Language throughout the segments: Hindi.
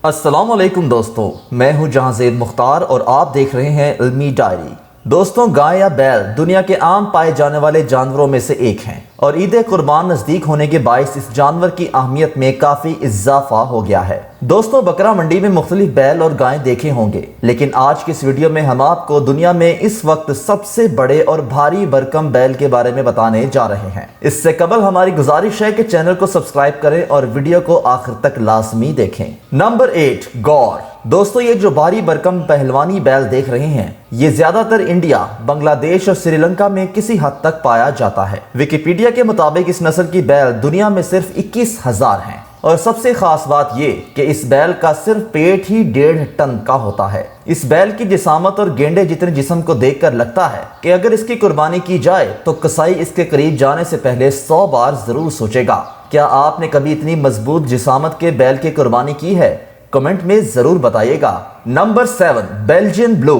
अस्सलाम वालेकुम दोस्तों, मैं हूं जहांज़ेब मुख्तार और आप देख रहे हैं इल्मी डायरी। दोस्तों, गाय या बैल दुनिया के आम पाए जाने वाले जानवरों में से एक हैं और ईद कुर्बान नज़दीक होने के बायस इस जानवर की अहमियत में काफ़ी इजाफा हो गया है। दोस्तों, बकरा मंडी में मुख्तलिफ बैल और गायें देखे होंगे, लेकिन आज की इस वीडियो में हम आपको दुनिया में इस वक्त सबसे बड़े और भारी भरकम बैल के बारे में बताने जा रहे हैं। इससे कबल हमारी गुजारिश है कि चैनल को सब्सक्राइब करें और वीडियो को आखिर तक लाजमी देखें। नंबर 8, गौर। दोस्तों, ये जो भारी भरकम पहलवानी बैल देख रहे हैं, ये ज्यादातर इंडिया, बांग्लादेश और श्रीलंका में किसी हद तक पाया जाता है। विकिपीडिया के मुताबिक इस नस्ल की बैल दुनिया में सिर्फ 21,000 हैं और सबसे खास बात ये कि इस बैल का सिर्फ पेट ही 1.5 टन का होता है। इस बैल की जिसामत और गेंडे जितने जिस्म को देखकर लगता है कि अगर इसकी कुर्बानी की जाए तो कसाई इसके करीब जाने से पहले 100 बार जरूर सोचेगा। क्या आपने कभी इतनी मजबूत जिसामत के बैल की कुर्बानी की है? कमेंट में जरूर बताइएगा। Number 7, Belgian blue.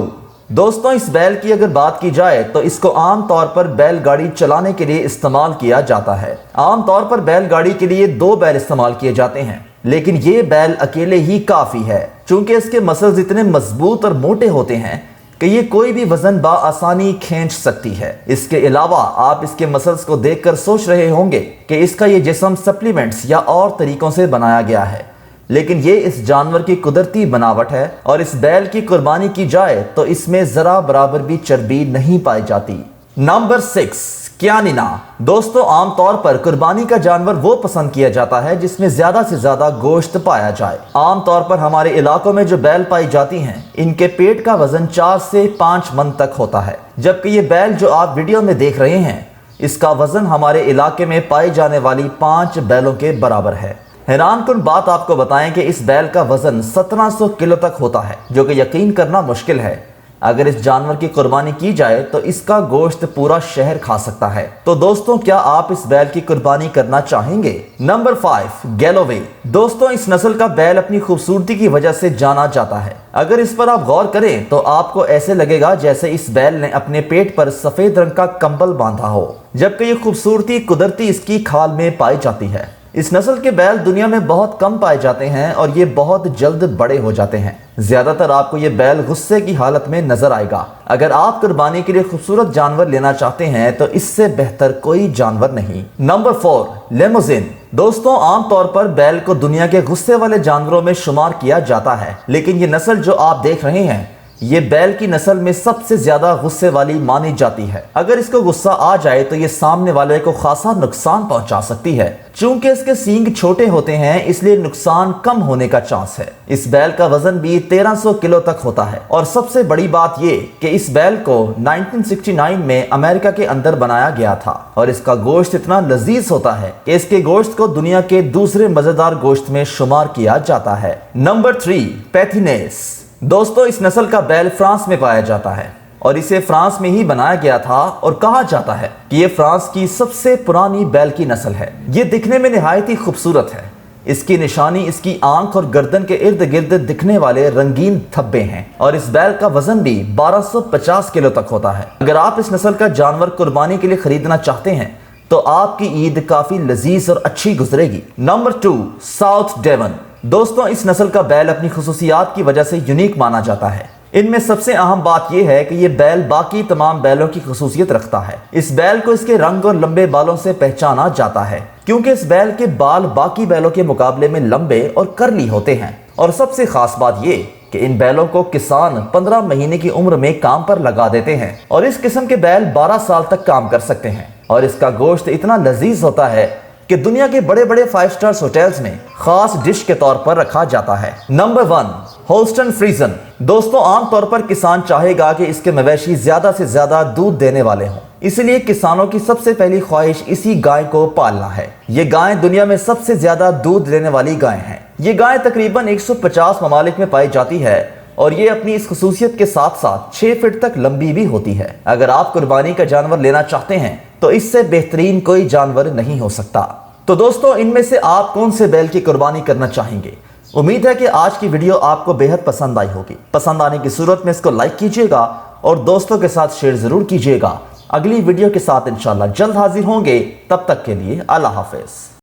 दोस्तों, इस बैल की अगर बात की जाए तो इसको आम तौर पर बैलगाड़ी चलाने के लिए इस्तेमाल किया जाता है। आम तौर पर बैलगाड़ी के लिए 2 बैल इस्तेमाल किए जाते हैं, लेकिन ये बैल अकेले ही काफी है, चूंकि इसके मसल्स इतने मजबूत और मोटे होते हैं कि ये कोई भी वजन आसानी खींच सकती है। इसके अलावा आप इसके मसल्स को देखकर सोच रहे होंगे कि इसका ये जिस्म सप्लीमेंट्स या और तरीकों से बनाया गया है, लेकिन ये इस जानवर की कुदरती बनावट है और इस बैल की कुर्बानी की जाए तो इसमें जरा बराबर भी चर्बी नहीं पाई जाती। नंबर 6, क्यानिना। दोस्तों, आमतौर पर कुर्बानी का जानवर वो पसंद किया जाता है जिसमें ज्यादा से ज्यादा गोश्त पाया जाए। आमतौर पर हमारे इलाकों में जो बैल पाई जाती हैं, इनके पेट का वजन 4 से 5 मन तक होता है, जबकि ये बैल जो आप वीडियो में देख रहे हैं, इसका वजन हमारे इलाके में पाई जाने वाली 5 बैलों के बराबर है। हैरानकुन बात आपको बताएं कि इस बैल का वजन 1700 किलो तक होता है, जो कि यकीन करना मुश्किल है। अगर इस जानवर की कुर्बानी की जाए तो इसका गोश्त पूरा शहर खा सकता है। तो दोस्तों, क्या आप इस बैल की कुर्बानी करना चाहेंगे? Number 5, Galloway. दोस्तों, इस नस्ल का बैल अपनी खूबसूरती की वजह से जाना जाता है। अगर इस पर आप गौर करें तो आपको ऐसे लगेगा जैसे इस बैल ने अपने पेट पर सफेद रंग का कंबल बांधा हो, जबकि ये खूबसूरती कुदरती इसकी खाल में पाई जाती है। इस नस्ल के बैल दुनिया में बहुत कम पाए जाते हैं और ये बहुत जल्द बड़े हो जाते हैं। ज्यादातर आपको ये बैल गुस्से की हालत में नजर आएगा। अगर आप कुर्बानी के लिए खूबसूरत जानवर लेना चाहते हैं तो इससे बेहतर कोई जानवर नहीं। Number 4, limousine. दोस्तों, आमतौर पर बैल को दुनिया के गुस्से वाले जानवरों में शुमार किया जाता है, लेकिन ये नस्ल जो आप देख रहे हैं, ये बैल की नस्ल में सबसे ज्यादा गुस्से वाली मानी जाती है। अगर इसको गुस्सा आ जाए तो ये सामने वाले को खासा नुकसान पहुंचा सकती है। चूंकि इसके सींग छोटे होते हैं, इसलिए नुकसान कम होने का चांस है। इस बैल का वजन भी 1300 किलो तक होता है और सबसे बड़ी बात ये कि इस बैल को 1969 में अमेरिका के अंदर बनाया गया था और इसका गोश्त इतना लजीज होता है कि इसके गोश्त को दुनिया के दूसरे मजेदार गोश्त में शुमार किया जाता है। नंबर 3, पैथिनेस। दोस्तों, इस नस्ल का बैल फ्रांस में पाया जाता है और इसे फ्रांस में ही बनाया गया था और कहा जाता है कि ये फ्रांस की सबसे पुरानी बैल की नस्ल है। ये दिखने में निहायत ही खूबसूरत है। इसकी निशानी इसकी आंख और गर्दन के इर्द गिर्द दिखने वाले रंगीन धब्बे हैं और इस बैल का वजन भी 1250 किलो तक होता है। अगर आप इस नस्ल का जानवर कुर्बानी के लिए खरीदना चाहते हैं तो आपकी ईद काफी लजीज और अच्छी गुजरेगी। Number 2, South Devon. दोस्तों, इस नस्ल का बैल अपनी खुसूसियात की वजह से यूनिक माना जाता है। इनमें सबसे अहम बात यह है कि यह बैल बाकी तमाम बैलों की खुसूसियत रखता है। इस बैल को इसके रंग और लंबे बालों से पहचाना जाता है, क्योंकि इस बैल के बाल बाकी बैलों के मुकाबले में लंबे और कर्ली होते हैं। और सबसे खास बात यह कि इन बैलों को किसान 15 महीने की उम्र में काम पर लगा देते हैं और इस किस्म के बैल 12 साल तक काम कर सकते हैं। और इसका गोश्त इतना लजीज होता है कि दुनिया के बड़े बड़े 5 स्टार होटल्स में खास डिश के तौर पर रखा जाता है। Number 1, Holston फ्रीजन। दोस्तों, आमतौर पर किसान चाहेगा कि इसके मवेशी ज्यादा से ज्यादा दूध देने वाले हों, इसलिए किसानों की सबसे पहली ख्वाहिश इसी गाय को पालना है। ये गाय दुनिया में सबसे ज्यादा दूध देने वाली गाय है। ये गाय तकरीबन 150 ममालिक में पाई जाती है और ये अपनी इस खसूसियत के साथ साथ 6 फीट तक लंबी भी होती है। अगर आप कुर्बानी का जानवर लेना चाहते हैं तो इससे बेहतरीन कोई जानवर नहीं हो सकता। तो दोस्तों, इनमें से आप कौन से बैल की कुर्बानी करना चाहेंगे? उम्मीद है कि आज की वीडियो आपको बेहद पसंद आई होगी। पसंद आने की सूरत में इसको लाइक कीजिएगा और दोस्तों के साथ शेयर जरूर कीजिएगा। अगली वीडियो के साथ इंशाल्लाह जल्द हाजिर होंगे। तब तक के लिए अल्लाह हाफिज।